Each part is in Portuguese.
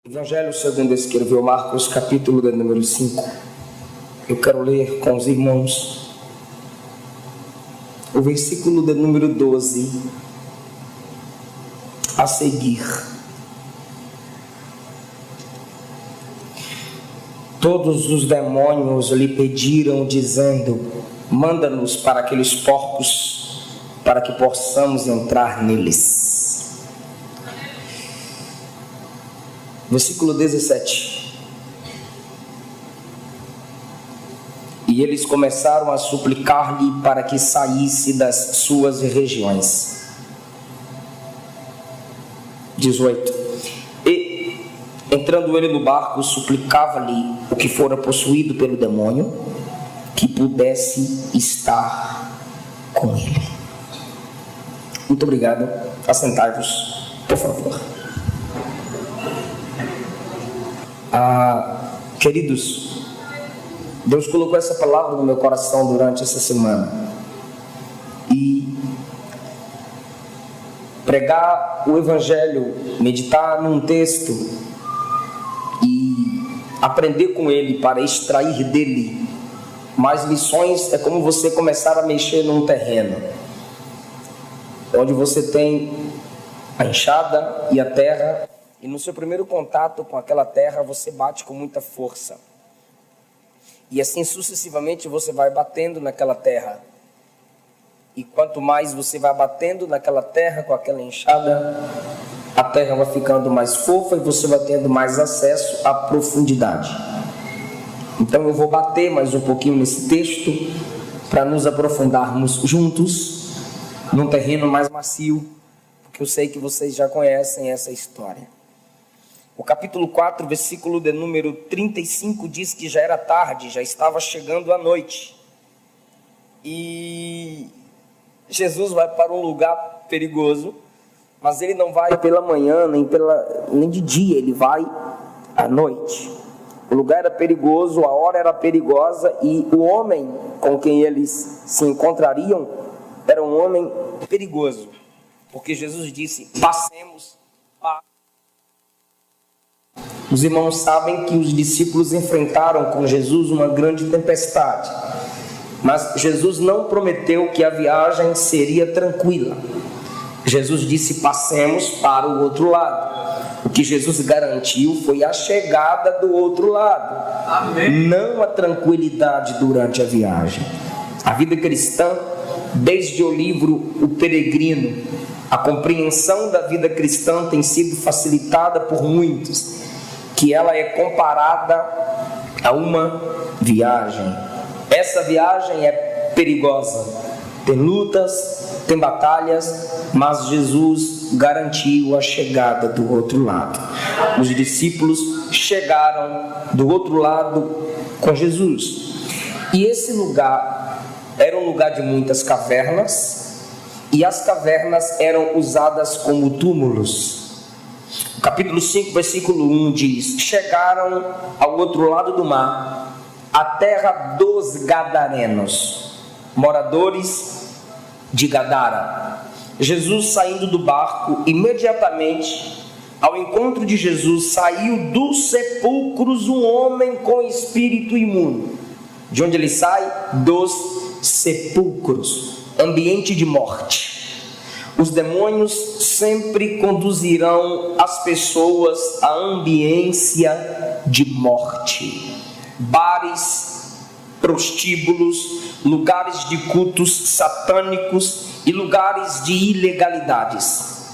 Evangelho segundo escreveu Marcos, capítulo de número 5. Eu quero ler com os irmãos o versículo de número 12 a seguir. Todos os demônios lhe pediram, dizendo: manda-nos para aqueles porcos, para que possamos entrar neles. Versículo 17. E eles começaram a suplicar-lhe para que saísse das suas regiões. 18. E, entrando ele no barco, suplicava-lhe o que fora possuído pelo demônio, que pudesse estar com ele. Muito obrigado. Assentai-vos, por favor. Queridos, Deus colocou essa palavra no meu coração durante essa semana. E pregar o Evangelho, meditar num texto e aprender com ele para extrair dele mais lições é como você começar a mexer num terreno onde você tem a enxada e a terra. E no seu primeiro contato com aquela terra, você bate com muita força. E assim sucessivamente você vai batendo naquela terra. E quanto mais você vai batendo naquela terra com aquela enxada, a terra vai ficando mais fofa e você vai tendo mais acesso à profundidade. Então eu vou bater mais um pouquinho nesse texto para nos aprofundarmos juntos num terreno mais macio, porque eu sei que vocês já conhecem essa história. O capítulo 4, versículo de número 35 diz que já era tarde, já estava chegando a noite. E Jesus vai para um lugar perigoso, mas ele não vai pela manhã, nem de dia, ele vai à noite. O lugar era perigoso, a hora era perigosa e o homem com quem eles se encontrariam era um homem perigoso. Porque Jesus disse: passemos para... Os irmãos sabem que os discípulos enfrentaram com Jesus uma grande tempestade, mas Jesus não prometeu que a viagem seria tranquila. Jesus disse: passemos para o outro lado. O que Jesus garantiu foi a chegada do outro lado. Amém. Não a tranquilidade durante a viagem. A vida cristã, desde o livro O Peregrino, a compreensão da vida cristã tem sido facilitada por muitos, que ela é comparada a uma viagem. Essa viagem é perigosa, tem lutas, tem batalhas, mas Jesus garantiu a chegada do outro lado. Os discípulos chegaram do outro lado com Jesus. E esse lugar era um lugar de muitas cavernas, e as cavernas eram usadas como túmulos. O capítulo 5, versículo 1 diz: chegaram ao outro lado do mar, a terra dos Gadarenos, moradores de Gadara. Jesus, saindo do barco, imediatamente ao encontro de Jesus, saiu dos sepulcros um homem com espírito imundo. De onde ele sai? Dos sepulcros, ambiente de morte. Os demônios sempre conduzirão as pessoas à ambiência de morte. Bares, prostíbulos, lugares de cultos satânicos e lugares de ilegalidades.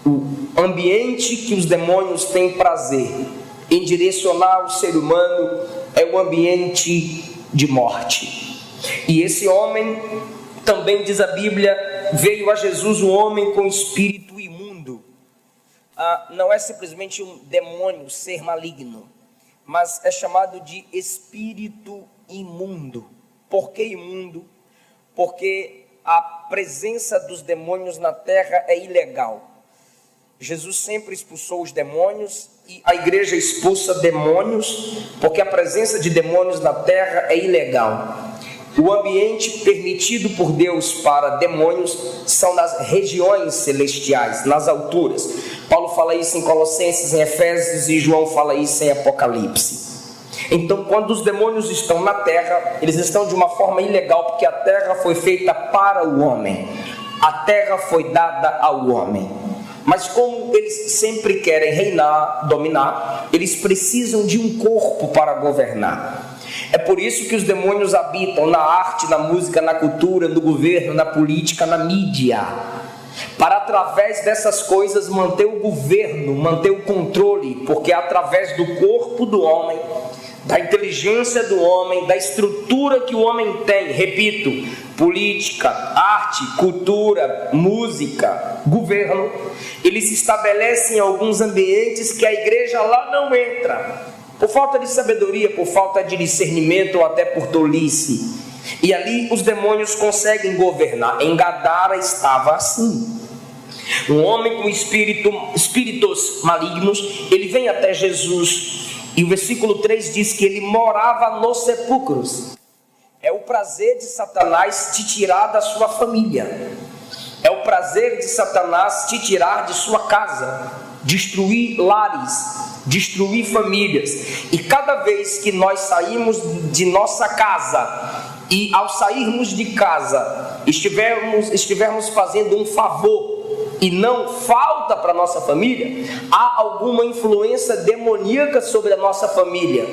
O ambiente que os demônios têm prazer em direcionar o ser humano é o ambiente de morte. E esse homem, também diz a Bíblia, veio a Jesus um homem com espírito imundo. Não é simplesmente um demônio, ser maligno, mas é chamado de espírito imundo. Por que imundo? Porque a presença dos demônios na terra é ilegal. Jesus sempre expulsou os demônios e a igreja expulsa demônios, porque a presença de demônios na terra é ilegal. O ambiente permitido por Deus para demônios são nas regiões celestiais, nas alturas. Paulo fala isso em Colossenses, em Efésios, e João fala isso em Apocalipse. Então, quando os demônios estão na terra, eles estão de uma forma ilegal, porque a terra foi feita para o homem, a terra foi dada ao homem. Mas como eles sempre querem reinar, dominar, eles precisam de um corpo para governar. É por isso que os demônios habitam na arte, na música, na cultura, no governo, na política, na mídia, para através dessas coisas manter o governo, manter o controle, porque é através do corpo do homem, da inteligência do homem, da estrutura que o homem tem, repito, política, arte, cultura, música, governo, eles estabelecem alguns ambientes que a igreja lá não entra, por falta de sabedoria, por falta de discernimento ou até por tolice. E ali os demônios conseguem governar. Em Gadara estava assim. Um homem com espíritos malignos, ele vem até Jesus. E o versículo 3 diz que ele morava nos sepulcros. É o prazer de Satanás te tirar da sua família. É o prazer de Satanás te tirar de sua casa, destruir lares, destruir famílias. E cada vez que nós saímos de nossa casa, e ao sairmos de casa estivermos fazendo um favor e não falta para a nossa família, há alguma influência demoníaca sobre a nossa família.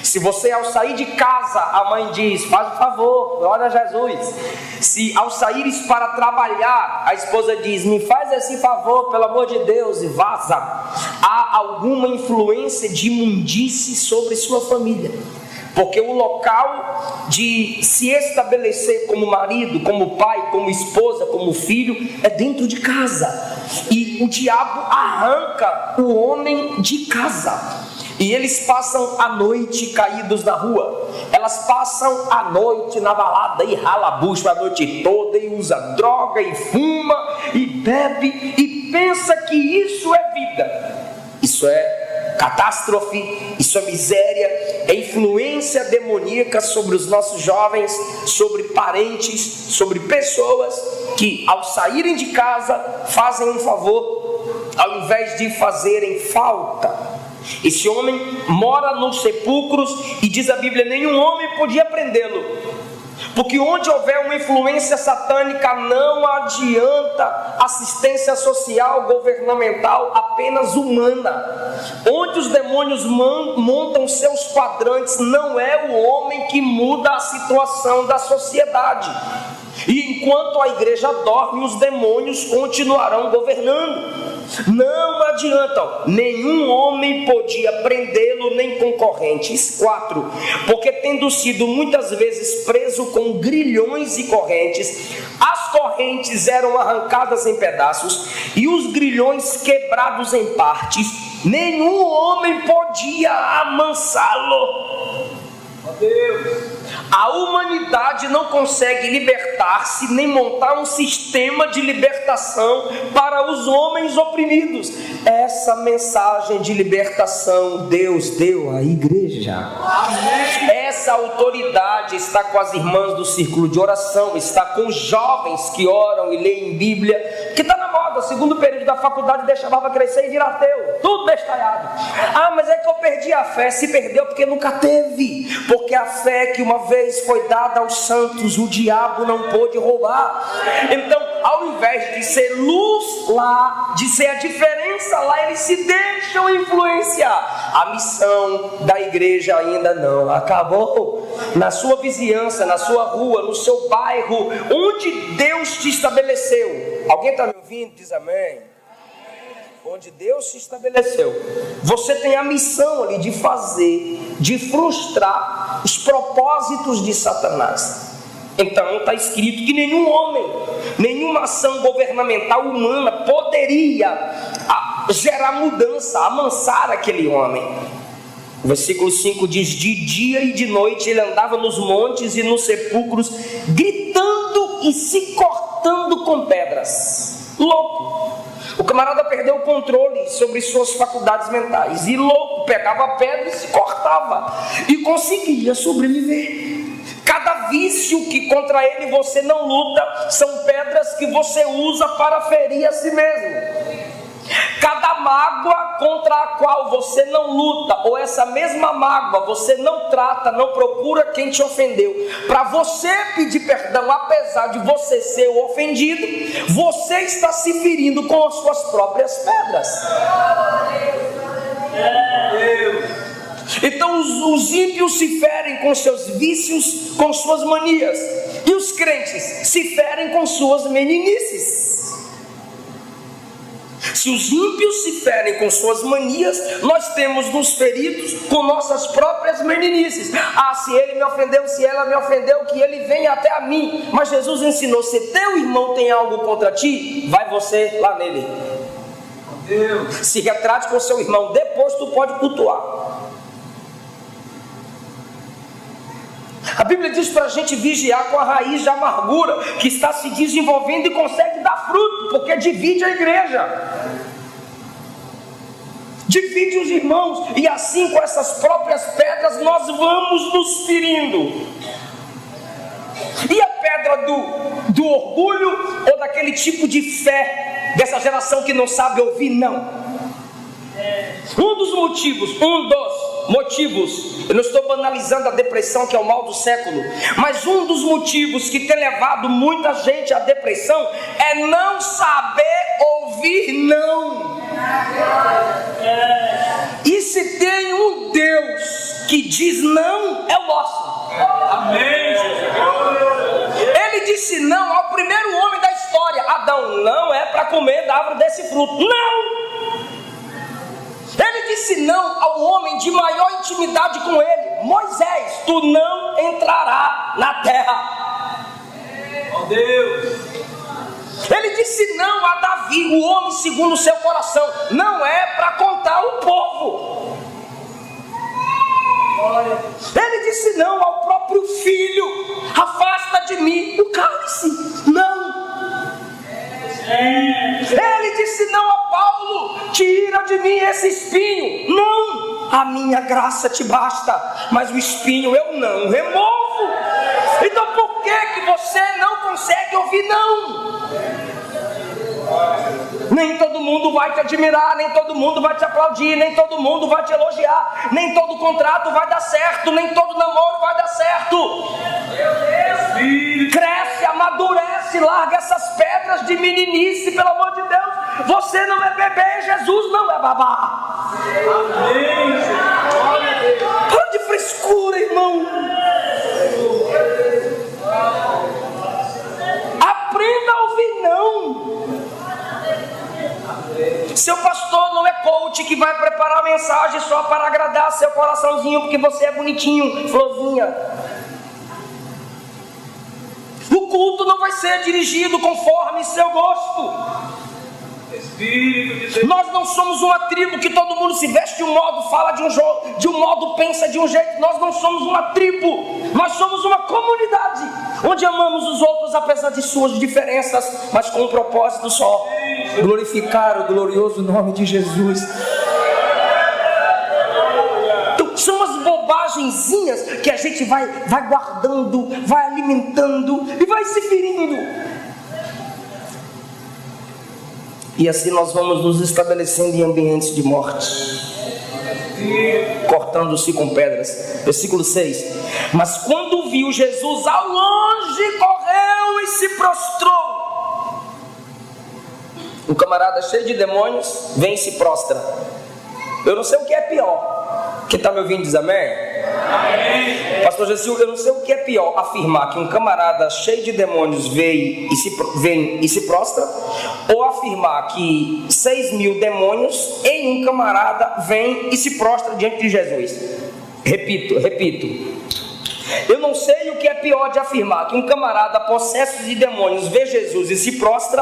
Se você ao sair de casa, a mãe diz, faz um favor, ora a Jesus. Se ao saíres para trabalhar, a esposa diz, me faz esse favor, pelo amor de Deus, e vaza. Há alguma influência de imundície sobre sua família. Porque o local de se estabelecer como marido, como pai, como esposa, como filho, é dentro de casa. E o diabo arranca o homem de casa. E eles passam a noite caídos na rua. Elas passam a noite na balada e rala bucho a noite toda, e usa droga, e fuma, e bebe, e pensa que isso é vida. Isso é catástrofe, isso é miséria, é influência demoníaca sobre os nossos jovens, sobre parentes, sobre pessoas que ao saírem de casa fazem um favor ao invés de fazerem falta. Esse homem mora nos sepulcros e diz a Bíblia, nenhum homem podia prendê-lo. Porque onde houver uma influência satânica, não adianta assistência social, governamental, apenas humana. Onde os demônios montam seus quadrantes, não é o homem que muda a situação da sociedade. E enquanto a igreja dorme, os demônios continuarão governando. Não adianta, nenhum homem podia prendê-lo, nem concorrentes. 4. Porque tendo sido muitas vezes preso com grilhões e correntes, as correntes eram arrancadas em pedaços e os grilhões quebrados em partes, nenhum homem podia amansá-lo. Ó Deus! A humanidade não consegue libertar-se nem montar um sistema de libertação para os homens oprimidos. Essa mensagem de libertação Deus deu à igreja. Amém. Essa autoridade está com as irmãs do círculo de oração, está com os jovens que oram e leem Bíblia, que está na moda, segundo período da faculdade, deixa a barba crescer e virar ateu, tudo bestalhado. Ah, mas é que eu perdi a fé. Se perdeu porque nunca teve, porque a fé que uma vez foi dada aos santos, o diabo não pôde roubar. Então, ao invés de ser luz lá, de ser a diferença lá, eles se deixam influenciar. A missão da igreja ainda não acabou. Na sua vizinhança, na sua rua, no seu bairro, onde Deus te estabeleceu. Alguém está me ouvindo? Diz amém. Onde Deus se estabeleceu, você tem a missão ali de fazer, de frustrar os propósitos de Satanás. Então está escrito que nenhum homem, nenhuma ação governamental humana poderia gerar mudança, amansar aquele homem. O versículo 5 diz, de dia e de noite ele andava nos montes e nos sepulcros, gritando e se cortando com pedras. Louco! O camarada perdeu o controle sobre suas faculdades mentais. E louco, pegava a pedra e se cortava. E conseguia sobreviver. Cada vício que contra ele você não luta, são pedras que você usa para ferir a si mesmo. Cada mágoa contra a qual você não luta, ou essa mesma mágoa você não trata, não procura quem te ofendeu, para você pedir perdão, apesar de você ser o ofendido, você está se ferindo com as suas próprias pedras. Então os ímpios se ferem com seus vícios, com suas manias, e os crentes se ferem com suas meninices. Se os ímpios se ferem com suas manias, nós temos nos feridos com nossas próprias meninices. Ah, se ele me ofendeu, se ela me ofendeu, que ele venha até a mim. Mas Jesus ensinou: se teu irmão tem algo contra ti, vai você lá nele. Deus. Se retrate com seu irmão, depois tu pode cultuar. A Bíblia diz para a gente vigiar com a raiz de amargura que está se desenvolvendo e consegue dar fruto, porque divide a igreja, divide os irmãos, e assim com essas próprias pedras nós vamos nos ferindo. E a pedra do orgulho, ou daquele tipo de fé dessa geração que não sabe ouvir não? Um dos motivos, eu não estou banalizando a depressão, que é o mal do século, mas um dos motivos que tem levado muita gente à depressão é não saber ouvir não. E se tem um Deus que diz não, é o nosso. Amém. Ele disse não ao primeiro homem da história: Adão, não é para comer da árvore desse fruto. Não! Ele disse não ao homem de maior intimidade com ele: Moisés, tu não entrarás na terra. Oh Deus! Ele disse não a Davi, o homem segundo o seu coração: não é para contar o povo. Ele disse não ao próprio filho: afasta de mim o cálice. Não. Ele disse não a Paulo: tira de mim esse espinho. Não, a minha graça te basta, mas o espinho eu não removo. Então por que você não consegue ouvir não? Nem todo mundo vai te admirar, nem todo mundo vai te aplaudir, nem todo mundo vai te elogiar, nem todo contrato vai dar certo, nem todo namoro vai dar certo. Cresce, amadurece, larga essas pedras de meninice, pelo amor de Deus. Você não é bebê, Jesus não é babá. Para de frescura, irmão. Aprenda a ouvir não. Seu pastor não é coach que vai preparar a mensagem só para agradar seu coraçãozinho, porque você é bonitinho, florzinha. O culto não vai ser dirigido conforme seu gosto. Nós não somos uma tribo que todo mundo se veste de um modo, fala de um modo, pensa de um jeito. Nós não somos uma tribo, nós somos uma comunidade onde amamos os outros apesar de suas diferenças, mas com um propósito só: glorificar o glorioso nome de Jesus. Então, são as bobagenzinhas que a gente vai guardando, vai alimentando e vai se ferindo. E assim nós vamos nos estabelecendo em ambientes de morte, cortando-se com pedras. Versículo 6. Mas quando viu Jesus ao longe, correu e se prostrou. Um camarada cheio de demônios vem e se prostra. Eu não sei o que é pior. Quem está me ouvindo diz amém? Amém. Pastor Jesus, eu não sei o que é pior: afirmar que um camarada cheio de demônios vem e se prostra, ou afirmar que 6.000 demônios em um camarada vem e se prostra diante de Jesus. Repito. Eu não sei o que é pior de afirmar que um camarada possesso de demônios vê Jesus e se prostra,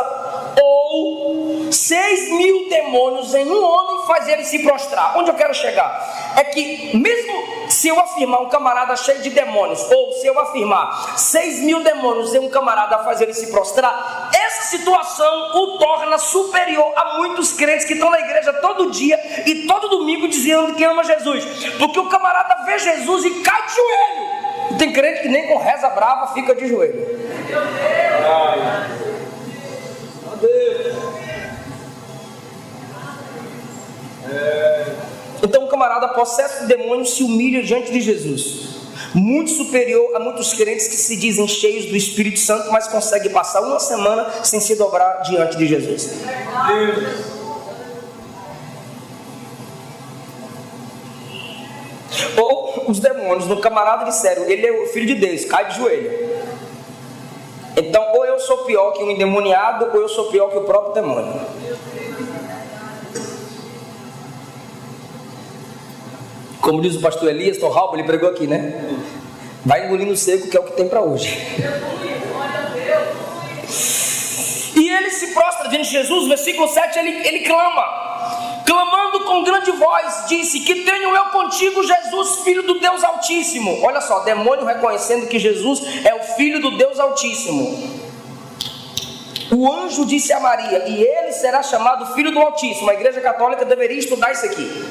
ou 6.000 demônios em um homem faz ele se prostrar. Onde eu quero chegar é que, mesmo se eu afirmar um camarada cheio de demônios, ou se eu afirmar 6.000 demônios em um camarada faz ele se prostrar, essa situação o torna superior a muitos crentes que estão na igreja todo dia e todo domingo dizendo que ama Jesus, porque o camarada vê Jesus e cai de joelho. Tem crente que nem com reza brava fica de joelho. Então um camarada possesso de demônio se humilha diante de Jesus, muito superior a muitos crentes que se dizem cheios do Espírito Santo, mas conseguem passar uma semana sem se dobrar diante de Jesus. Ou os demônios no camarada disseram: ele é o filho de Deus, cai de joelho. Então ou eu sou pior que um endemoniado, ou eu sou pior que o próprio demônio. Como diz o pastor Elias Torralba, ele pregou aqui, né? Vai engolindo seco, que é o que tem para hoje. E ele se prostra diante de Jesus, versículo 7, ele clama. Clamando com grande voz, disse: que tenho eu contigo, Jesus, Filho do Deus Altíssimo. Olha só, demônio reconhecendo que Jesus é o Filho do Deus Altíssimo. O anjo disse a Maria: e ele será chamado Filho do Altíssimo. A Igreja Católica deveria estudar isso aqui,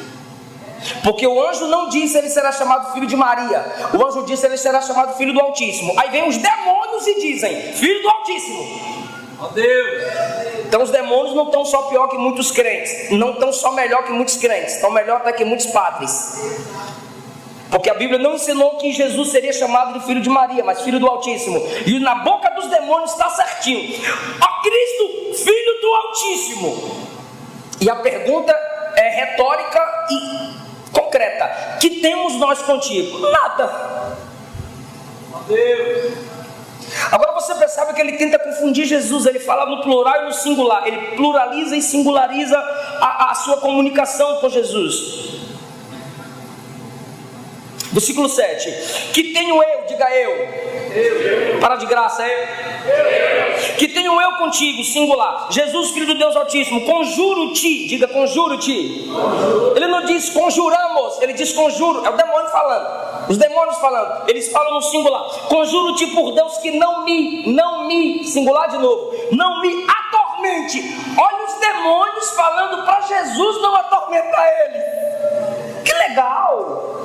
porque o anjo não disse ele será chamado filho de Maria. O anjo disse ele será chamado filho do Altíssimo. Aí vem os demônios e dizem: filho do Altíssimo. Ó Deus. Então os demônios não estão só pior que muitos crentes, não estão só melhor que muitos crentes, estão melhor até que muitos padres. Porque a Bíblia não ensinou que Jesus seria chamado de filho de Maria, mas filho do Altíssimo. E na boca dos demônios está certinho: ó Cristo, Filho do Altíssimo. E a pergunta é retórica e concreta: que temos nós contigo? Nada. Ó Deus. Agora você percebe que ele tenta confundir Jesus. Ele fala no plural e no singular. Ele pluraliza e singulariza a sua comunicação com Jesus. Versículo 7: que tenho eu, diga eu. Para de graça, que tenho eu contigo, singular, Jesus, Filho do Deus Altíssimo, conjuro-te, diga conjuro-te. Ele não diz conjuramos, ele diz conjuro, é o demônio falando. Os demônios falando, eles falam no singular: conjuro-te por Deus que não me, singular de novo, não me atormente. Olha os demônios falando para Jesus não atormentar ele. Que legal!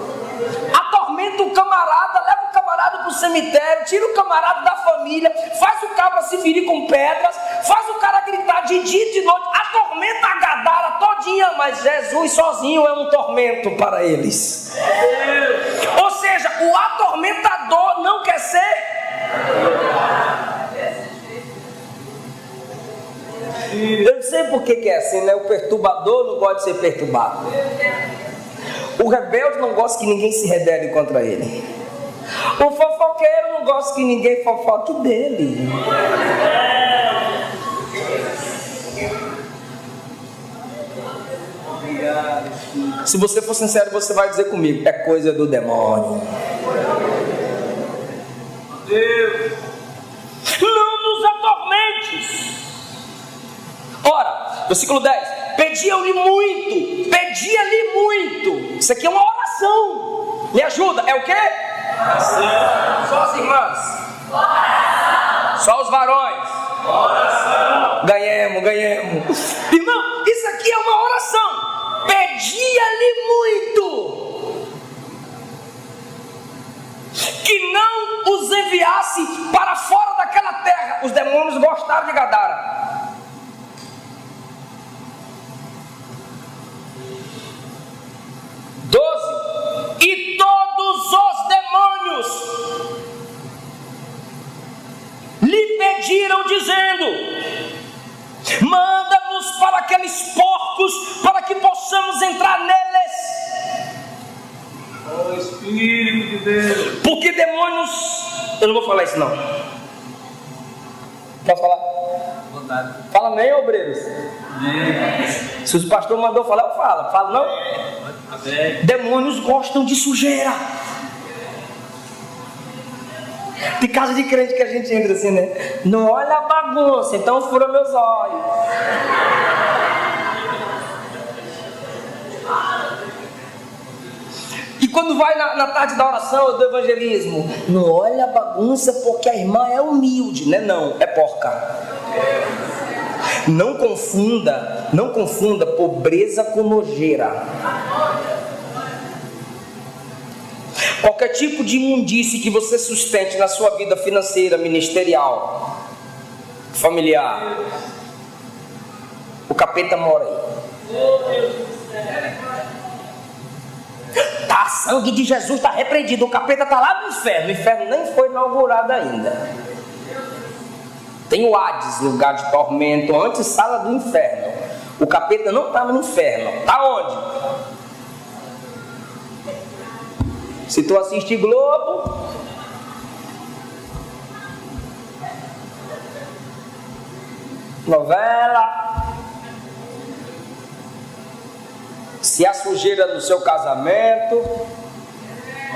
Atormenta o camarada, leva o camarada para o cemitério, tira o camarada da família, faz o cabra se ferir com pedras, faz o cara gritar de dia e de noite, atormenta a Gadara todinha, mas Jesus sozinho é um tormento para eles. Ou seja, o atormentador não quer ser. Eu não sei por que é assim, né? O perturbador não gosta de ser perturbado. O rebelde não gosta que ninguém se rebele contra ele. O fofoqueiro não gosta que ninguém fofoque dele. Se você for sincero, você vai dizer comigo: é coisa do demônio. Deus. Não nos atormentes. Ora, versículo 10: pediam-lhe muito, pedia-lhe muito. Isso aqui é uma oração. Me ajuda, é o quê? Oração. Só as irmãs. Oração. Só os varões. Oração. Ganhemos. Irmão, isso aqui é uma oração. Pedia-lhe muito que não os enviasse para fora daquela terra. Os demônios gostaram de Gadara. E todos os demônios lhe pediram, dizendo: manda-nos para aqueles porcos, para que possamos entrar neles. Ó Espírito de Deus. Porque demônios... Eu não vou falar isso não. Posso falar? Vontade. Fala nem, obreiros. Se o pastor mandou falar, eu falo. Fala não? Amém. Demônios gostam de sujeira. Tem casa de crente que a gente entra assim, né? Não olha a bagunça, então fura meus olhos. E quando vai na tarde da oração do evangelismo, não olha a bagunça porque a irmã é humilde, né? Não, é porca. Não confunda pobreza com nojeira. Qualquer tipo de imundície que você sustente na sua vida financeira, ministerial, familiar, o capeta mora aí. Tá, sangue de Jesus está repreendido. O capeta está lá no inferno. O inferno nem foi inaugurado ainda. Tem o Hades, lugar de tormento, antessala do inferno. O capeta não está no inferno. Está onde? Se tu assistir Globo, novela, se a sujeira do seu casamento,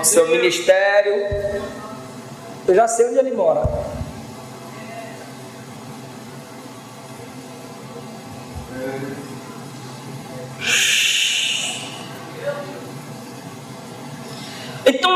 seu ministério, eu já sei onde ele mora. Então,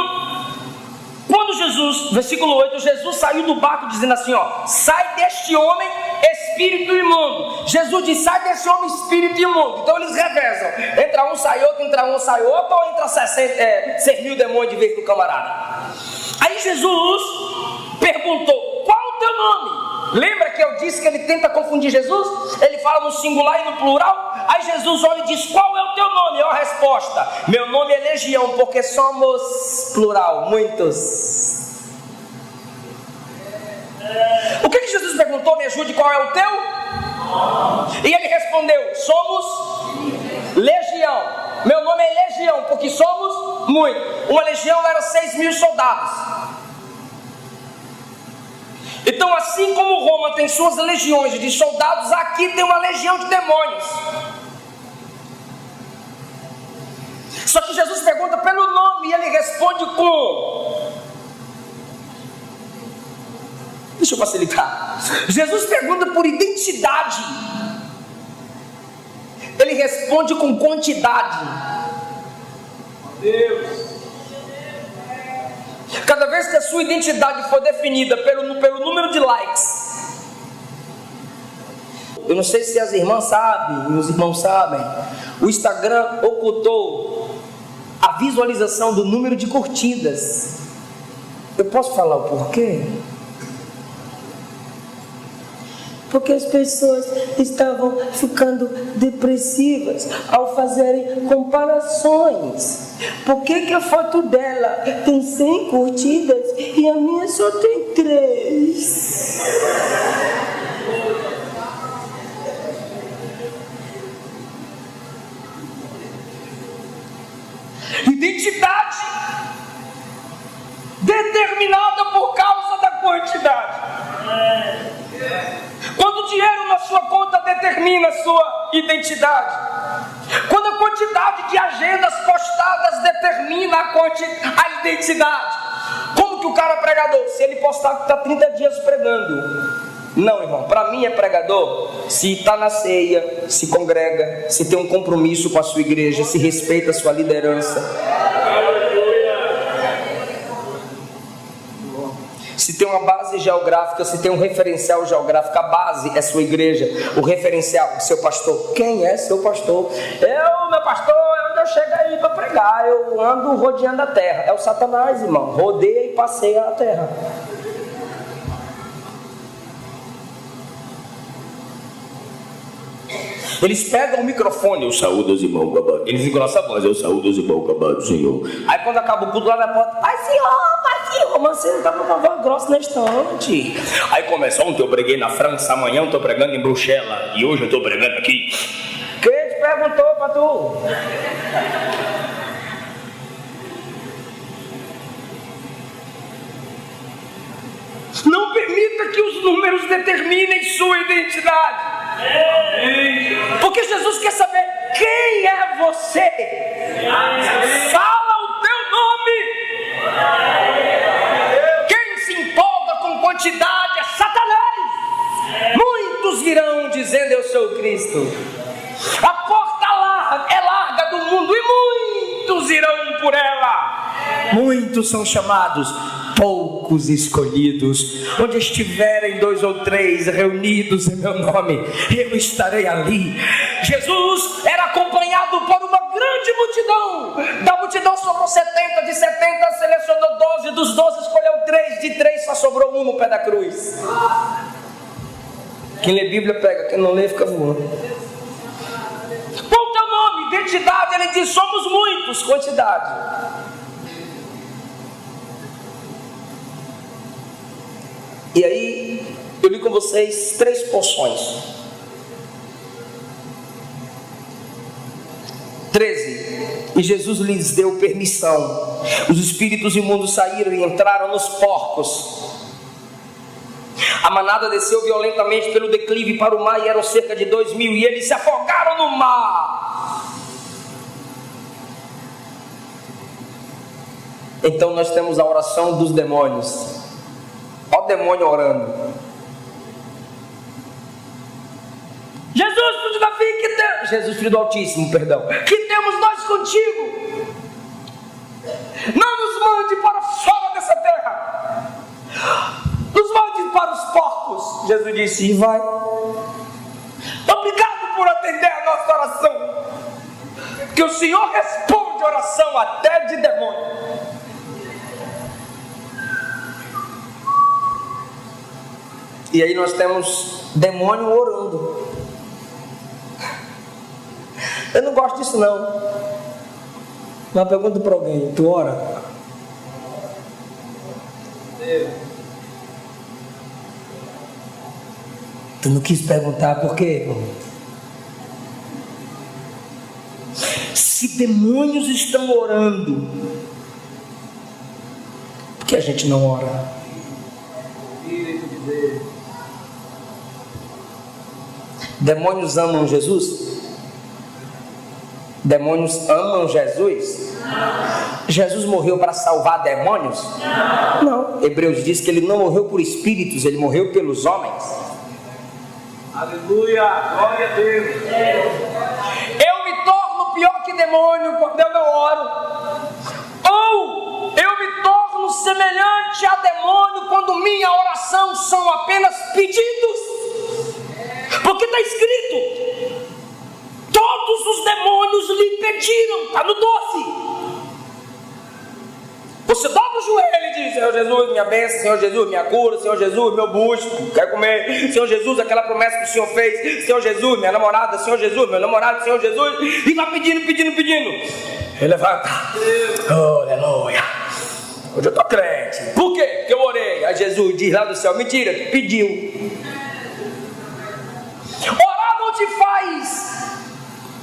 quando Jesus, versículo 8, Jesus saiu do barco dizendo assim, ó, sai deste homem, espírito imundo. Jesus diz, sai desse homem, espírito imundo. Então eles revezam, entra um, sai outro, entra um, sai outro, ou entra 6 mil demônios de vez do camarada. Aí Jesus perguntou, qual o teu nome? Lembra que eu disse que ele tenta confundir Jesus? Ele fala no singular e no plural. Aí Jesus olha e diz, qual é o teu nome? Olha a resposta, meu nome é Legião, porque somos plural, muitos. O que Jesus perguntou? Me ajude, qual é o teu? E ele respondeu, somos Legião. Meu nome é Legião, porque somos muitos. Uma legião era 6 mil soldados. Então, assim como Roma tem suas legiões de soldados, aqui tem uma legião de demônios. Só que Jesus pergunta pelo nome e ele responde com... Deixa eu facilitar. Jesus pergunta por identidade. Ele responde com quantidade. Deus. Cada vez que a sua identidade for definida pelo número de likes, eu não sei se as irmãs sabem, os irmãos sabem, o Instagram ocultou a visualização do número de curtidas. Eu posso falar o porquê? Porque as pessoas estavam ficando depressivas ao fazerem comparações. Por que a foto dela tem 100 curtidas e a minha só tem 3? Identidade determinada por causa da quantidade. Quando o dinheiro na sua conta determina a sua identidade, quando a quantidade de agendas postadas determina a identidade. Como que o cara é pregador? Se ele postar que está 30 dias pregando. Não, irmão, para mim é pregador se está na ceia, se congrega, se tem um compromisso com a sua igreja, se respeita a sua liderança, se tem uma base geográfica, se tem um referencial geográfico. A base é sua igreja, o referencial é seu pastor. Quem é seu pastor? Meu pastor é onde eu chego aí para pregar, eu ando rodeando a terra. É o Satanás, irmão, rodeia e passeia a terra. Eles pegam o microfone, eu saúdo os irmãos gabados. Eles engrossam a voz, eu saúdo os irmãos gabados, Senhor. Aí quando acaba o culto lá na porta, Pai Senhor, mas você não está com uma voz grossa na estante. Aí começa, ontem eu preguei na França, amanhã eu estou pregando em Bruxelas e hoje eu estou pregando aqui. Quem te perguntou para tu? Não permita que os números determinem sua identidade. Porque Jesus quer saber quem é você. Fala o teu nome. Quem se empolga com quantidade é Satanás. Muitos virão dizendo eu sou Cristo. A porta é larga do mundo e muitos irão por ela. Muitos são chamados, poucos escolhidos. Onde estiverem 2 ou 3 reunidos em meu nome, eu estarei ali. Jesus era acompanhado por uma grande multidão. Da multidão sobrou 70, de 70 selecionou 12, dos 12 escolheu 3, de 3 só sobrou um no pé da cruz. Quem lê Bíblia pega, quem não lê fica voando. Qual o teu nome? identidade, ele diz: somos muitos, quantidade. E aí, eu li com vocês 3 porções. 13. E Jesus lhes deu permissão. Os espíritos imundos saíram e entraram nos porcos. A manada desceu violentamente pelo declive para o mar, e eram cerca de 2.000, e eles se afogaram no mar. Então nós temos a oração dos demônios. Olha o demônio orando: Jesus, filho de Davi, que temos. Jesus, filho do Altíssimo, perdão. Que temos nós contigo? Não nos mande para fora dessa terra. Nos mande para os porcos. Jesus disse: vai. Obrigado por atender a nossa oração. Que o Senhor responde oração até de demônio. E aí nós temos demônio orando. Eu não gosto disso não. Uma pergunta para alguém: tu ora? Tu não quis perguntar por quê? Se demônios estão orando, por que a gente não ora? Demônios amam Jesus? Demônios amam Jesus? Jesus morreu para salvar demônios? Não. Hebreus diz que ele não morreu por espíritos, ele morreu pelos homens. Aleluia, glória a Deus. Eu me torno pior que demônio quando eu não oro. Ou eu me torno semelhante a demônio quando minha oração são apenas pedidos. Porque está escrito: todos os demônios lhe pediram. Está no 12. Você dobra o joelho e diz: Senhor Jesus, minha bênção. Senhor Jesus, minha cura. Senhor Jesus, meu bucho, quero comer. Senhor Jesus, aquela promessa que o Senhor fez. Senhor Jesus, minha namorada. Senhor Jesus, meu namorado. Senhor Jesus. E vai pedindo, pedindo, pedindo. Ele levanta: oh, aleluia, hoje eu estou crente. Por quê? Porque eu orei. Aí Jesus diz lá do céu: mentira, tu pediu. Orar não te faz,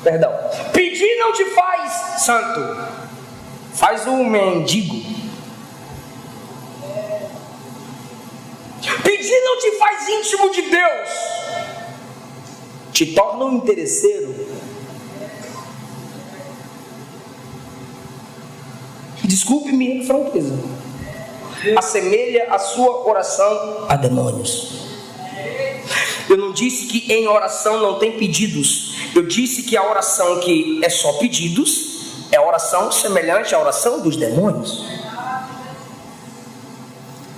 perdão, pedir não te faz santo, faz um mendigo. Pedir não te faz íntimo de Deus, te torna um interesseiro. Desculpe-me a franqueza, assemelha a sua oração a demônios. Eu não disse que em oração não tem pedidos. Eu disse que a oração que é só pedidos é a oração semelhante à oração dos demônios.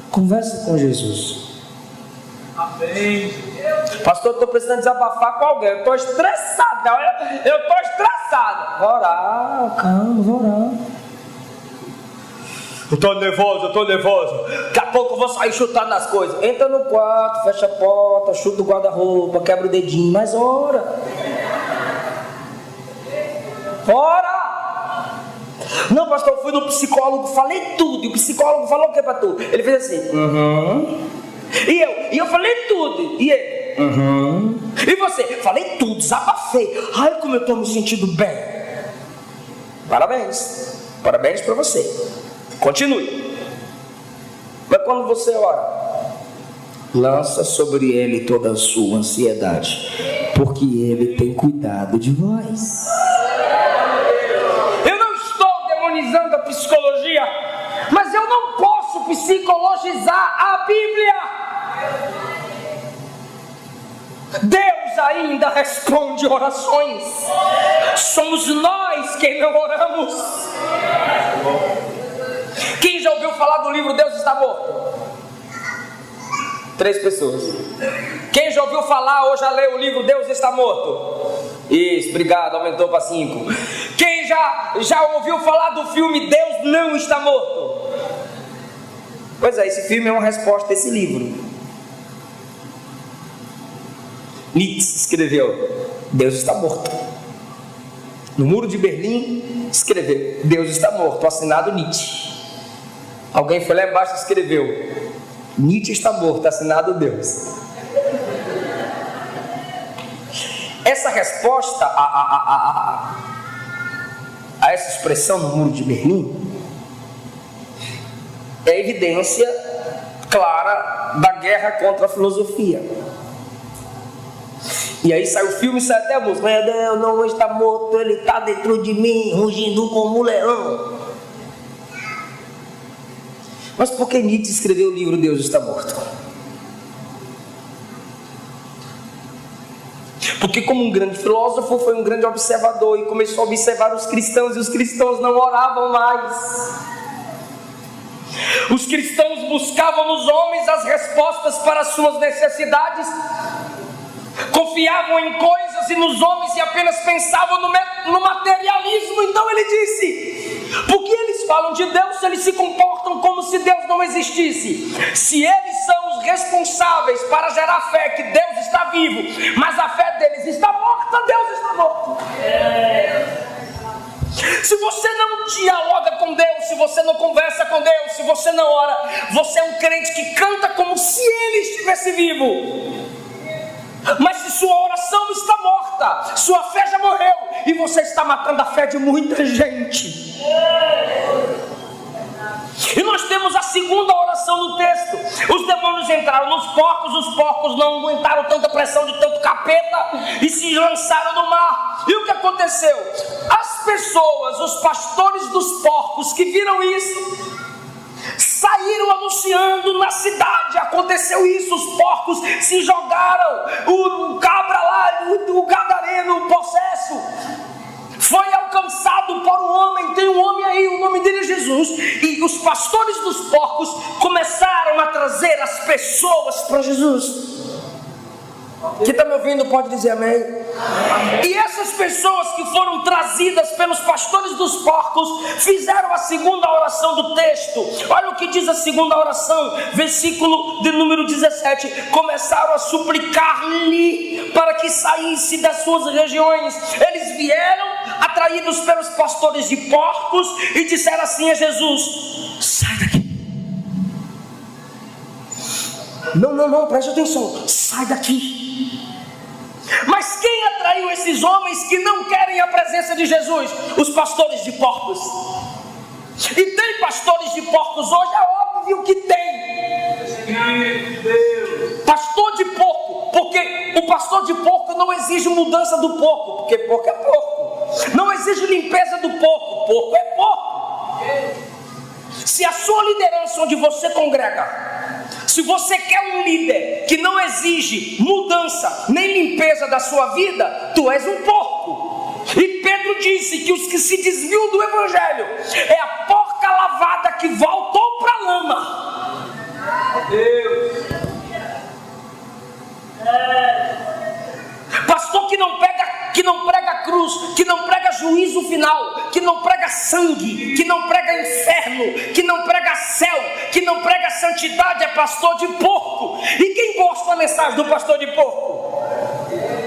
Converse com Jesus. Amém. Pastor, eu estou precisando desabafar com alguém. Eu estou estressado. Eu estou estressado. Vou orar, calma, vou orar. Eu estou nervoso. Daqui a pouco eu vou sair chutando as coisas. Entra no quarto, fecha a porta, chuta o guarda-roupa, quebra o dedinho, mas ora. Ora! Não, pastor, eu fui no psicólogo, falei tudo. E o psicólogo falou o que para tu? Ele fez assim: E eu falei tudo. E ele: E você? Falei tudo, desabafei. Ai, como eu estou me sentindo bem. Parabéns para você. Continue. Mas quando você ora, lança sobre ele toda a sua ansiedade, porque ele tem cuidado de vós. Eu não estou demonizando a psicologia, mas eu não posso psicologizar a Bíblia. Deus ainda responde orações. Somos nós quem não oramos. Quem já ouviu falar do livro Deus Está Morto? 3 pessoas. Quem já ouviu falar ou já leu o livro Deus Está Morto? Isso, obrigado, aumentou para 5. Quem já ouviu falar do filme Deus Não Está Morto? Pois é, esse filme é uma resposta a esse livro. Nietzsche escreveu: Deus está morto. no muro de Berlim, escreveu: Deus está morto, assinado Nietzsche. Alguém foi lá embaixo e escreveu: Nietzsche está morto, assinado Deus. Essa resposta a essa expressão no muro de Berlim é evidência clara da guerra contra a filosofia. E aí sai o filme, sai até a música: Deus não está morto, ele está dentro de mim, rugindo como um leão. Mas por que Nietzsche escreveu o livro Deus está morto? Porque como um grande filósofo, foi um grande observador e começou a observar os cristãos, e os cristãos não oravam mais. Os cristãos buscavam nos homens as respostas para as suas necessidades, confiavam em coisas e nos homens e apenas pensavam no materialismo. Então ele disse: por que eles falam de Deus se eles se comportam como se Deus não existisse? Se eles são os responsáveis para gerar fé que Deus está vivo, mas a fé deles está morta, Deus está morto. Se você não dialoga com Deus, se você não conversa com Deus, se você não ora, você é um crente que canta como se Ele estivesse vivo. Mas se sua oração está morta, sua fé já morreu, e você está matando a fé de muita gente. E nós temos a segunda oração no texto: os demônios entraram nos porcos, os porcos não aguentaram tanta pressão de tanto capeta e se lançaram no mar. E o que aconteceu? As pessoas, os pastores dos porcos que viram isso, saíram anunciando na cidade. Aconteceu isso, os porcos se jogaram, o cabra lá, o gadareno, o possesso, foi alcançado por um homem. Tem um homem aí, o nome dele é Jesus. E os pastores dos porcos começaram a trazer as pessoas para Jesus. Quem está me ouvindo pode dizer amém? E essas pessoas que foram trazidas pelos pastores dos porcos fizeram a segunda oração do texto. Olha o que diz a segunda oração, versículo de número 17: começaram a suplicar-lhe para que saísse das suas regiões. Eles vieram atraídos pelos pastores de porcos e disseram assim a Jesus: sai daqui. Não, preste atenção, sai daqui. Mas quem atraiu esses homens que não querem a presença de Jesus? Os pastores de porcos. E tem pastores de porcos hoje? É óbvio que tem. Pastor de porco, porque o pastor de porco não exige mudança do porco, porque porco é porco. Não exige limpeza do porco, porco é porco. Se a sua liderança onde você congrega, se você quer um líder que não exige mudança nem limpeza da sua vida, tu és um porco. E Pedro disse que os que se desviam do evangelho é a porca lavada que voltou para a lama. Deus. Pastor que não prega cruz, que não prega juízo final, que não prega sangue, que não prega inferno, que não prega céu, que não prega santidade, é pastor de porco. E quem gosta da mensagem do pastor de porco?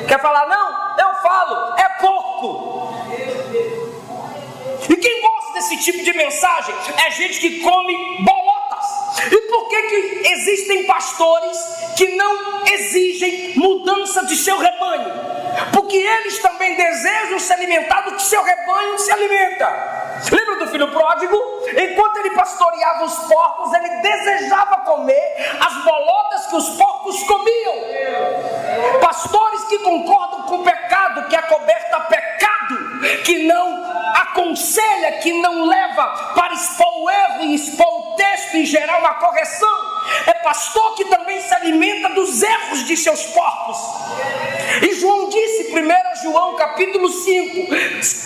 Quer falar não? Eu falo, é porco. E quem gosta desse tipo de mensagem é gente que come bolotas. E por que existem pastores que não exigem mudança de seu rebanho? Porque eles também desejam se alimentar do que seu rebanho se alimenta. Lembra do filho pródigo? Enquanto ele pastoreava os porcos, ele desejava comer as bolotas que os porcos comiam. Pastores que concordam com o pecado, que acoberta pecado, que não aconselha, que não leva para expor o erro e expor o texto e gerar uma correção. É pastor que também se alimenta dos erros de seus porcos. E João disse, 1 João capítulo 5,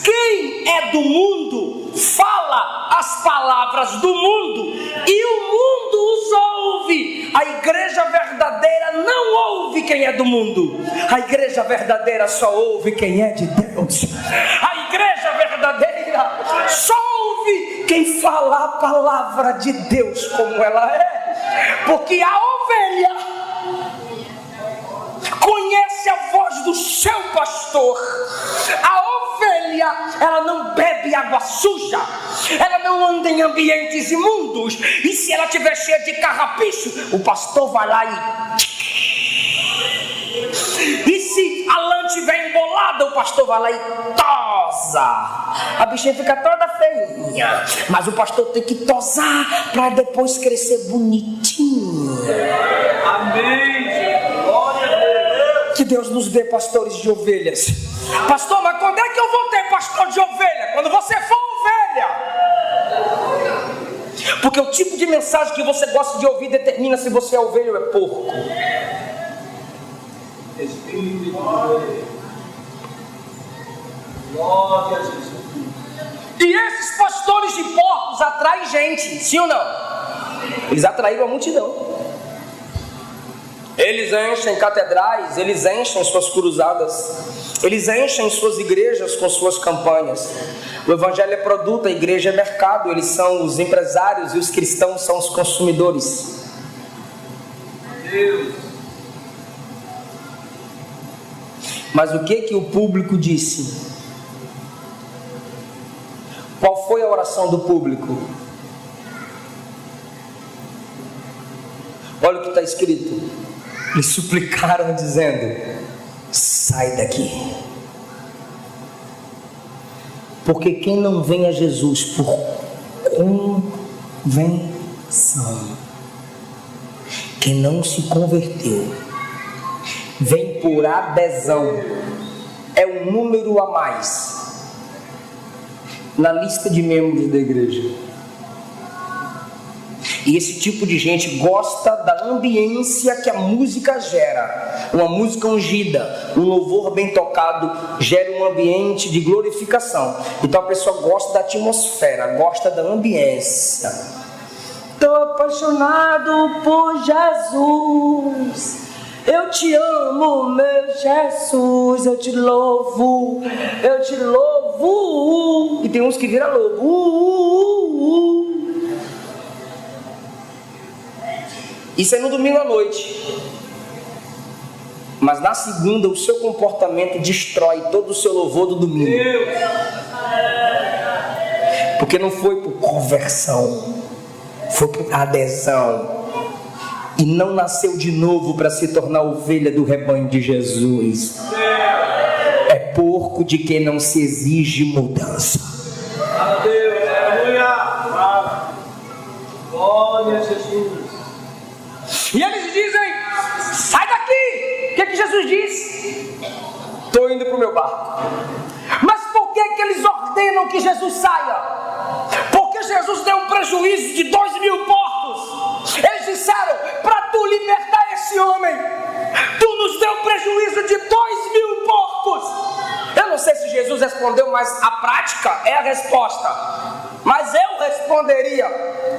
quem é do mundo fala as palavras do mundo e o mundo os ouve. A igreja verdadeira não ouve quem é do mundo. A igreja verdadeira só ouve quem é de Deus. A igreja verdadeira só ouve quem fala a palavra de Deus como ela é. Porque a ovelha conhece obedece à voz do seu pastor. A ovelha, ela não bebe água suja, ela não anda em ambientes imundos, e se ela estiver cheia de carrapicho, o pastor vai lá e se a lã estiver embolada, o pastor vai lá e tosa. A bichinha fica toda feinha, mas o pastor tem que tosar para depois crescer bonitinho. Amém. Glória a Deus. Que Deus nos dê pastores de ovelhas. Pastor, mas quando é que eu vou ter pastor de ovelha? Quando você for ovelha. Porque o tipo de mensagem que você gosta de ouvir determina se você é ovelha ou é porco. Espírito de Deus. Glória a Jesus. E esses pastores de porcos atraem gente, sim ou não? Eles atraíram a multidão. Eles enchem catedrais, eles enchem suas cruzadas, eles enchem suas igrejas com suas campanhas. O evangelho é produto, a igreja é mercado, eles são os empresários e os cristãos são os consumidores. Deus. Mas o que o público disse? Qual foi a oração do público? Olha o que está escrito. Eles suplicaram dizendo: sai daqui. Porque quem não vem a Jesus por convenção, quem não se converteu, vem por adesão, é um número a mais na lista de membros da igreja. E esse tipo de gente gosta da ambiência que a música gera. Uma música ungida, um louvor bem tocado gera um ambiente de glorificação. Então a pessoa gosta da atmosfera, gosta da ambiência. Estou apaixonado por Jesus. Eu te amo, meu Jesus. Eu te louvo, eu te louvo. E tem uns que viram lobo. Isso é no domingo à noite. Mas na segunda o seu comportamento destrói todo o seu louvor do domingo. Porque não foi por conversão, foi por adesão. E não nasceu de novo para se tornar ovelha do rebanho de Jesus. É porco de quem não se exige mudança. Aleluia. Glória a Jesus. E eles dizem: sai daqui. O que Jesus diz? Estou indo para o meu barco. Mas por que eles ordenam que Jesus saia? Porque Jesus deu um prejuízo de 2.000 porcos. Eles disseram: para tu libertar esse homem, tu nos deu um prejuízo de 2.000 porcos. Eu não sei se Jesus respondeu, mas a prática é a resposta. Mas eu responderia: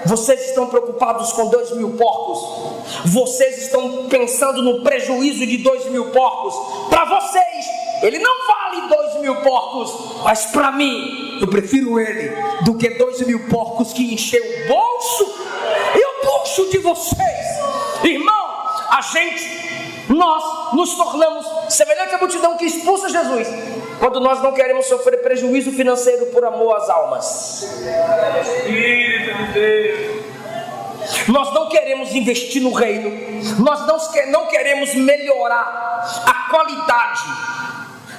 vocês estão preocupados com 2.000 porcos? Vocês estão pensando no prejuízo de 2.000 porcos? Para vocês, ele não vale 2.000 porcos, mas para mim, eu prefiro ele do que 2.000 porcos que encheu o bolso e o bucho de vocês. Irmão, nós nos tornamos semelhante à multidão que expulsa Jesus, quando nós não queremos sofrer prejuízo financeiro por amor às almas. Espírito de Deus. Nós não queremos investir no reino, nós não queremos melhorar a qualidade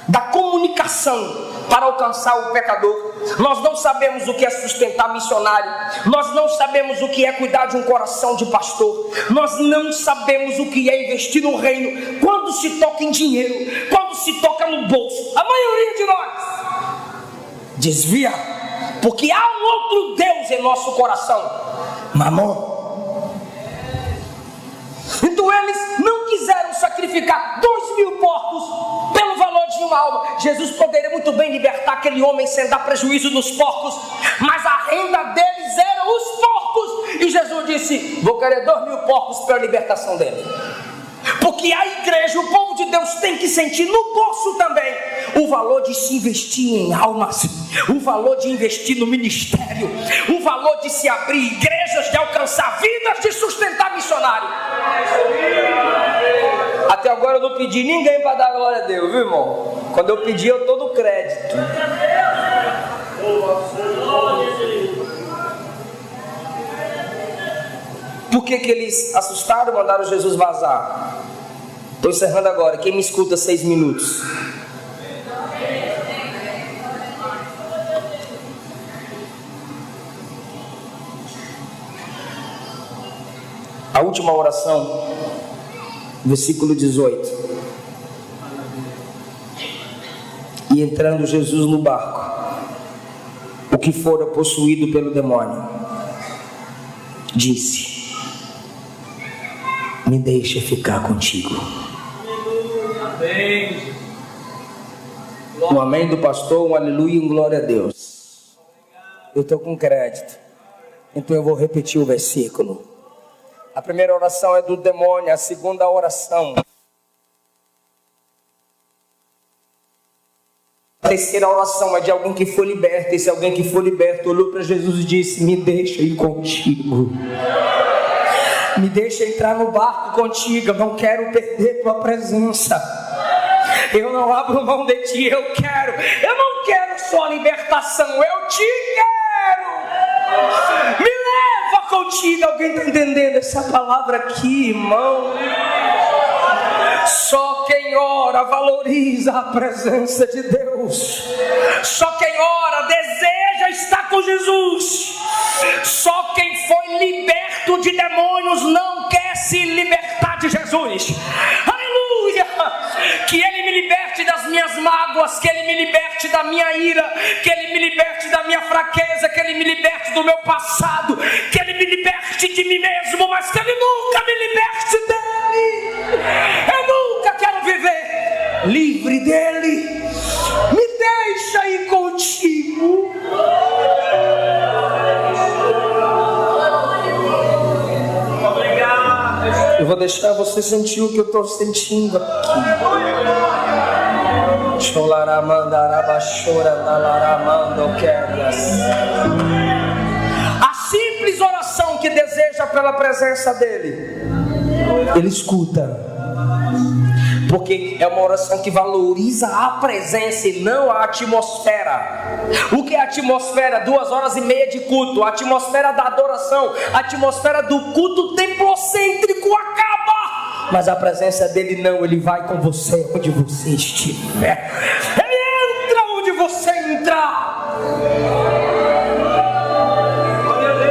da comunicação para alcançar o pecador. Nós não sabemos o que é sustentar missionário, nós não sabemos o que é cuidar de um coração de pastor, nós não sabemos o que é investir no reino. Quando se toca em dinheiro, quando se toca no bolso, a maioria de nós desvia, porque há um outro Deus em nosso coração: Mamon. Então eles não quiseram sacrificar 2.000 porcos pelo valor de uma alma. Jesus poderia muito bem libertar aquele homem sem dar prejuízo nos porcos, mas a renda deles eram os porcos. E Jesus disse: vou querer 2.000 porcos para a libertação dele. Porque a igreja, o povo de Deus, tem que sentir no bolso também o valor de se investir em almas, o valor de investir no ministério, o valor de se abrir igrejas, de alcançar vidas, de sustentar missionário. Até agora eu não pedi ninguém para dar glória a Deus, viu, irmão? Quando eu pedi, eu estou no crédito. Por que eles assustaram e mandaram Jesus vazar? Estou encerrando agora. Quem me escuta 6 minutos? A última oração, versículo 18. E entrando Jesus no barco, o que fora possuído pelo demônio, disse: me deixa ficar contigo. Amém. Um amém do pastor, um aleluia e um glória a Deus. Eu estou com crédito, então eu vou repetir o versículo. A primeira oração é do demônio, a segunda oração. A terceira oração é de alguém que foi liberto. Esse alguém que foi liberto olhou para Jesus e disse: me deixa ir contigo. Me deixa entrar no barco contigo. Eu não quero perder tua presença. Eu não abro mão de ti. Eu não quero só libertação. Eu te quero. Me leva contigo. Alguém está entendendo essa palavra aqui, irmão? Só quem ora valoriza a presença de Deus. Só quem ora deseja estar com Jesus. Só quem foi liberto de demônios não quer se libertar de Jesus. Aleluia! Que Ele me liberte das minhas mágoas, que Ele me liberte da minha ira, que Ele me liberte da minha fraqueza, que Ele me liberte do meu passado, que Ele me liberte de mim mesmo, mas que Ele nunca me liberte dEle. Eu nunca quero viver livre dEle. Me deixa ir contigo. Eu vou deixar você sentir o que eu estou sentindo aqui. A simples oração que deseja pela presença dEle, Ele escuta. Porque é uma oração que valoriza a presença e não a atmosfera. O que é a atmosfera? 2h30 de culto. A atmosfera da adoração, a atmosfera do culto templocêntrico acaba. Mas a presença dele não. Ele vai com você onde você estiver. Ele entra onde você entrar.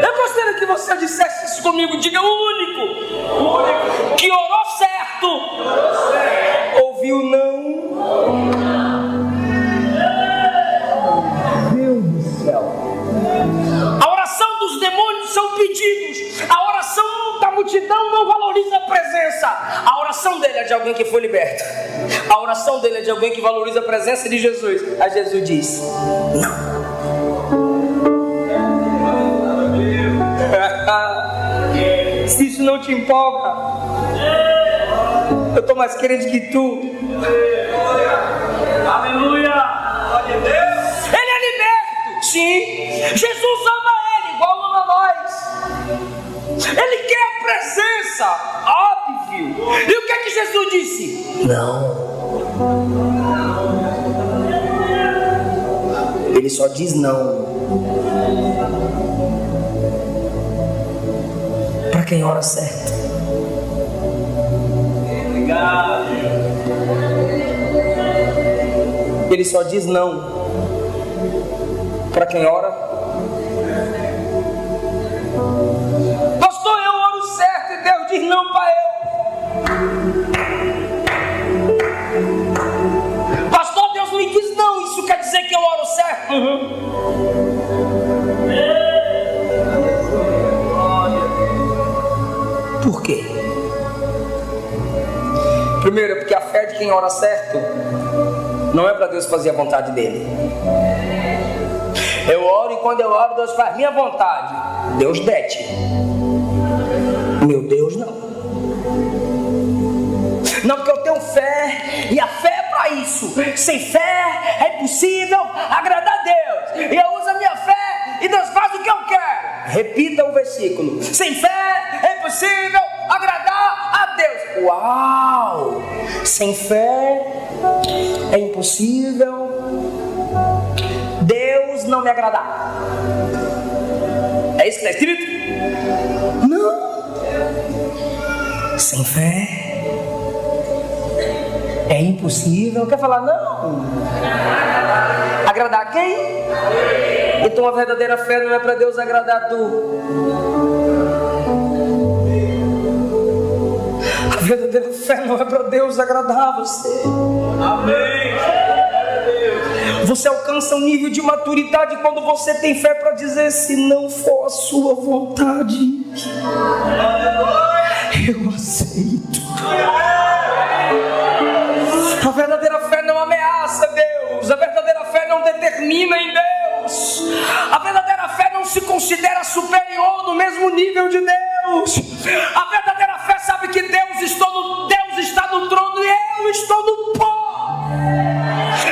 Eu gostaria que você dissesse isso comigo. Diga: o único que orou certo ouviu não. Deus do céu. A oração dos demônios são pedidos. A oração da multidão não valoriza a presença. A oração dele é de alguém que foi liberto. A oração dele é de alguém que valoriza a presença de Jesus. Aí Jesus disse: não. Se isso não te empolga, eu estou mais crente que tu. Aleluia. Ele é liberto. Sim. Jesus ama ele igual ama nós. Ele quer a presença. Óbvio. E o que é que Jesus disse? Não. Ele só diz não para quem ora certo. Ele só diz não para quem ora. Pastor, eu oro certo e Deus diz não para eu. Pastor, Deus me diz não. Isso quer dizer que eu oro certo? Por quê? Primeiro, porque a fé de quem ora certo não é para Deus fazer a vontade dele. Eu oro e quando eu oro, Deus faz minha vontade. Deus dete. Meu Deus, não. Não, porque eu tenho fé e a fé é para isso. Sem fé é impossível agradar a Deus. E eu uso a minha fé e Deus faz o que eu quero. Repita o versículo. Sem fé é impossível agradar a Deus. Uau! Sem fé é impossível Deus não me agradar. É isso que está escrito? Não. Sem fé é impossível. Quer falar não? Agradar quem? Então a verdadeira fé não é para Deus agradar tu. A verdadeira fé não é para Deus agradar você. Amém. Você alcança um nível de maturidade quando você tem fé para dizer: se não for a sua vontade, eu aceito. A verdadeira fé não ameaça Deus. A verdadeira fé não determina em Deus. A verdadeira fé não se considera superior no mesmo nível de Deus. A verdadeira fé sabe que Deus está no trono e eu estou no pó.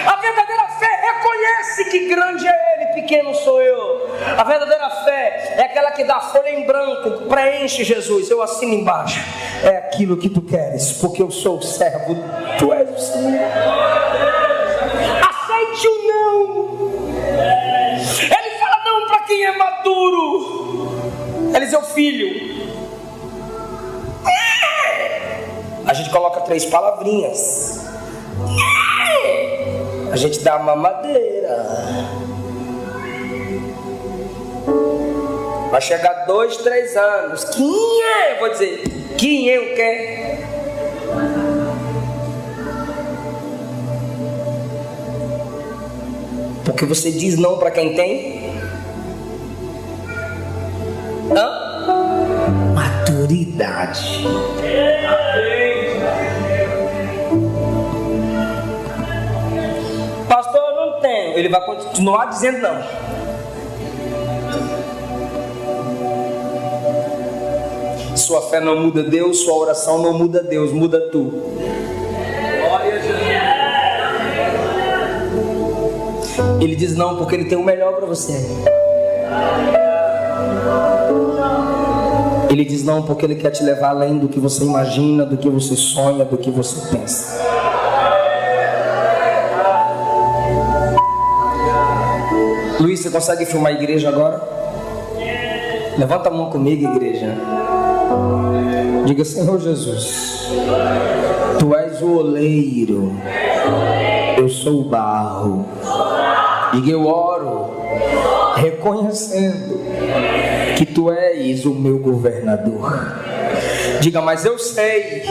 A verdadeira fé reconhece que grande é Ele, pequeno sou eu. A verdadeira fé é aquela que dá folha em branco, preenche Jesus, eu assino embaixo. É aquilo que tu queres, porque eu sou o servo, tu és o Senhor. Aceite o não. Ele fala não para quem é maduro. Eliseu filho. A gente coloca 3 palavrinhas. A gente dá uma mamadeira. Vai chegar 2, 3 anos. Eu vou dizer, quem eu quero? Porque você diz não para quem tem? Maturidade. Pastor, eu não tenho. Ele vai continuar dizendo não. Sua fé não muda Deus, sua oração não muda Deus, muda tu. Glória a Jesus. Ele diz não porque Ele tem o melhor para você. Ele diz não porque Ele quer te levar além do que você imagina, do que você sonha, do que você pensa. Luiz, você consegue filmar a igreja agora? Levanta a mão comigo, igreja. Diga: Senhor Jesus, Tu és o oleiro, eu sou o barro. E eu oro reconhecendo que Tu és o meu governador. Diga: mas eu sei,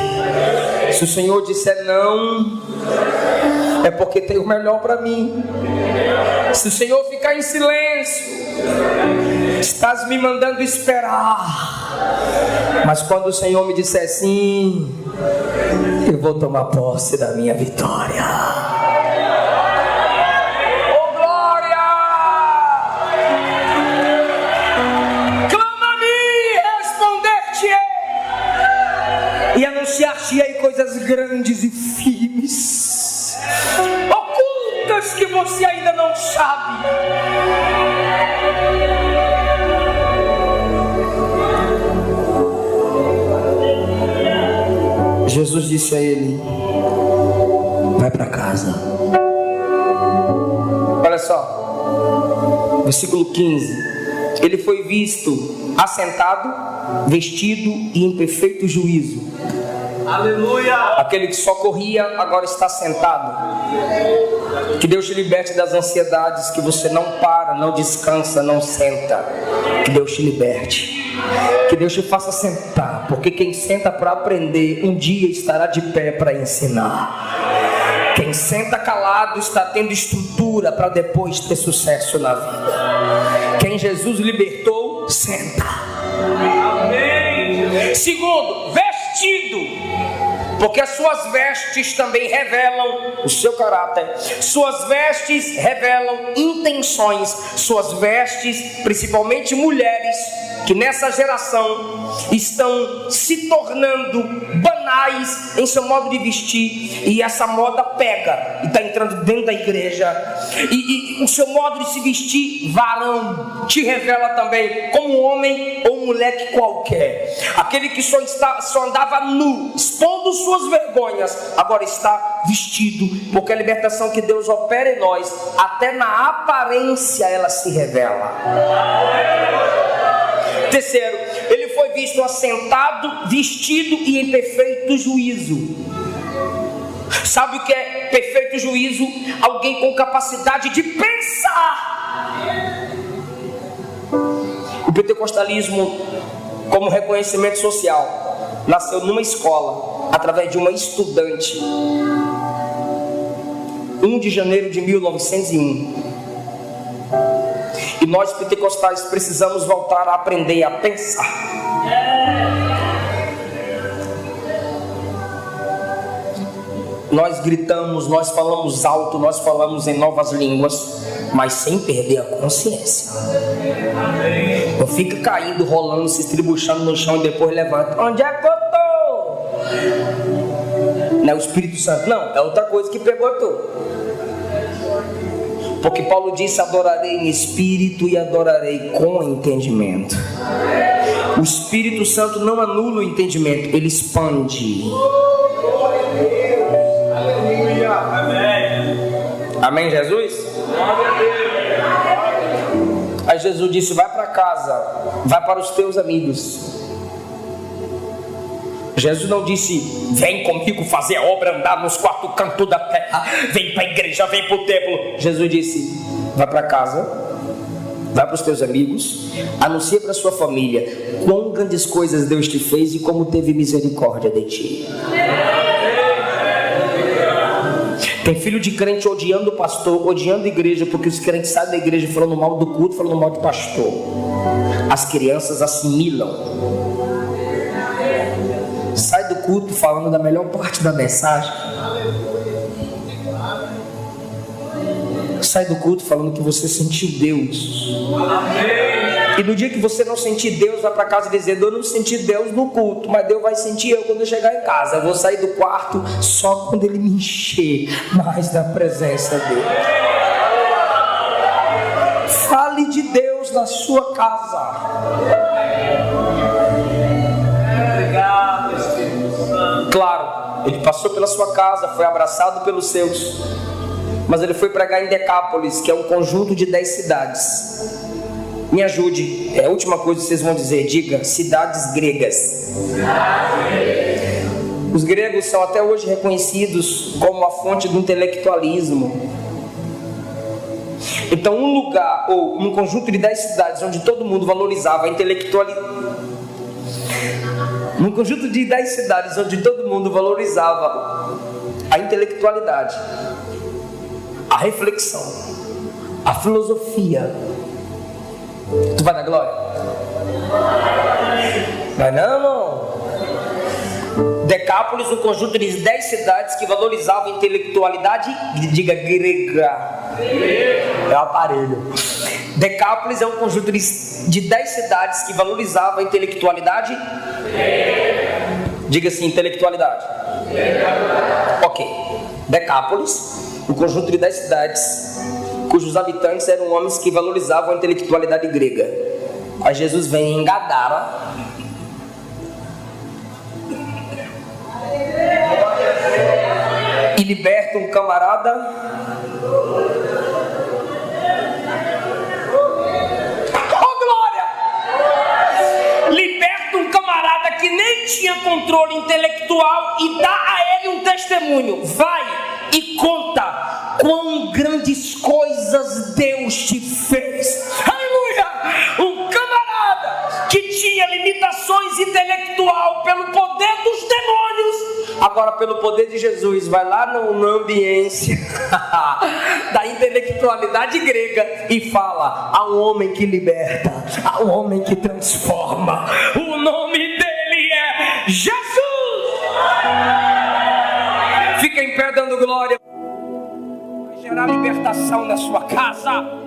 se o Senhor disser não, é porque tem o melhor para mim. Se o Senhor ficar em silêncio, estás me mandando esperar. Mas quando o Senhor me disser sim, eu vou tomar posse da minha vitória. Oh glória! Clama a mim, responder-te-ei e anunciar-te-ei coisas grandes e firmes, ocultas que você ainda não sabe. Jesus disse a ele: vai para casa. Olha só, versículo 15. Ele foi visto assentado, vestido e em perfeito juízo. Aleluia! Aquele que só corria agora está sentado. Que Deus te liberte das ansiedades, que você não para, não descansa, não senta. Que Deus te liberte. Que Deus te faça sentar, porque quem senta para aprender, um dia estará de pé para ensinar. Quem senta calado está tendo estrutura para depois ter sucesso na vida. Quem Jesus libertou, senta. Amém. Segundo, vestido. Porque as suas vestes também revelam o seu caráter. Suas vestes revelam intenções. Suas vestes, principalmente mulheres, que nessa geração estão se tornando banais em seu modo de vestir, e essa moda pega e está entrando dentro da igreja, e o seu modo de se vestir, varão, te revela também como um homem ou um moleque qualquer. Aquele que só andava nu, expondo suas vergonhas, agora está vestido, porque a libertação que Deus opera em nós, até na aparência ela se revela. Terceiro, ele foi visto assentado, vestido e em perfeito juízo. Sabe o que é perfeito juízo? Alguém com capacidade de pensar. O pentecostalismo, como reconhecimento social, nasceu numa escola, através de uma estudante, 1 de janeiro de 1901. E nós pentecostais precisamos voltar a aprender a pensar. Nós gritamos, nós falamos alto, nós falamos em novas línguas, mas sem perder a consciência. Não fica caindo, rolando, se estribuchando no chão e depois levanta. Onde é que eu estou? Não é o Espírito Santo, não, é outra coisa que pegou tu. Porque Paulo disse: adorarei em espírito e adorarei com entendimento. O Espírito Santo não anula o entendimento, ele expande. Amém, Jesus? Aí Jesus disse: vai para casa, vai para os teus amigos. Jesus não disse: vem comigo fazer a obra, andar nos quatro cantos da terra, vem para a igreja, vem para o templo. Jesus disse: vai para casa, vai para os teus amigos, anuncia para a sua família quão grandes coisas Deus te fez e como teve misericórdia de ti. Tem filho de crente odiando o pastor, odiando a igreja, porque os crentes saem da igreja falando mal do culto, falando mal do pastor. As crianças assimilam. Sai do culto falando da melhor parte da mensagem. Sai do culto falando que você sentiu Deus. E no dia que você não sentir Deus, vai para casa dizendo: eu não senti Deus no culto, mas Deus vai sentir eu quando eu chegar em casa. Eu vou sair do quarto só quando Ele me encher mais da presença dEle. Fale de Deus na sua casa. Obrigado, Espírito Santo. Claro, ele passou pela sua casa, foi abraçado pelos seus, mas ele foi pregar em Decápolis, que é um conjunto de 10 cidades. Me ajude, é a última coisa que vocês vão dizer. Diga: cidades gregas. Os gregos são até hoje reconhecidos como a fonte do intelectualismo. Então, um lugar ou um conjunto de 10 cidades onde todo mundo valorizava a intelectualidade, num conjunto de 10 cidades onde todo mundo valorizava a intelectualidade, a reflexão, a filosofia. Tu vai dar glória? Vai não, irmão? Decápolis, um conjunto de 10 cidades que valorizavam a intelectualidade, diga grega. É o aparelho. Decápolis é um conjunto de 10 cidades que valorizavam a intelectualidade. Diga assim: intelectualidade. Ok. Decápolis, um conjunto de 10 cidades cujos habitantes eram homens que valorizavam a intelectualidade grega. Aí Jesus vem em Gadara e liberta um camarada. Oh, glória! Liberta um camarada que nem tinha controle intelectual e dá a ele um testemunho. Vai e conta quão grandes coisas Deus te fez. Aleluia! Um camarada que tinha limitações intelectual pelo poder dos demônios, agora pelo poder de Jesus, vai lá na ambiência da intelectualidade grega e fala: há um homem que liberta, há um homem que transforma, o nome dele é Jesus. Fica em pé dando glória. Gerar libertação na sua casa.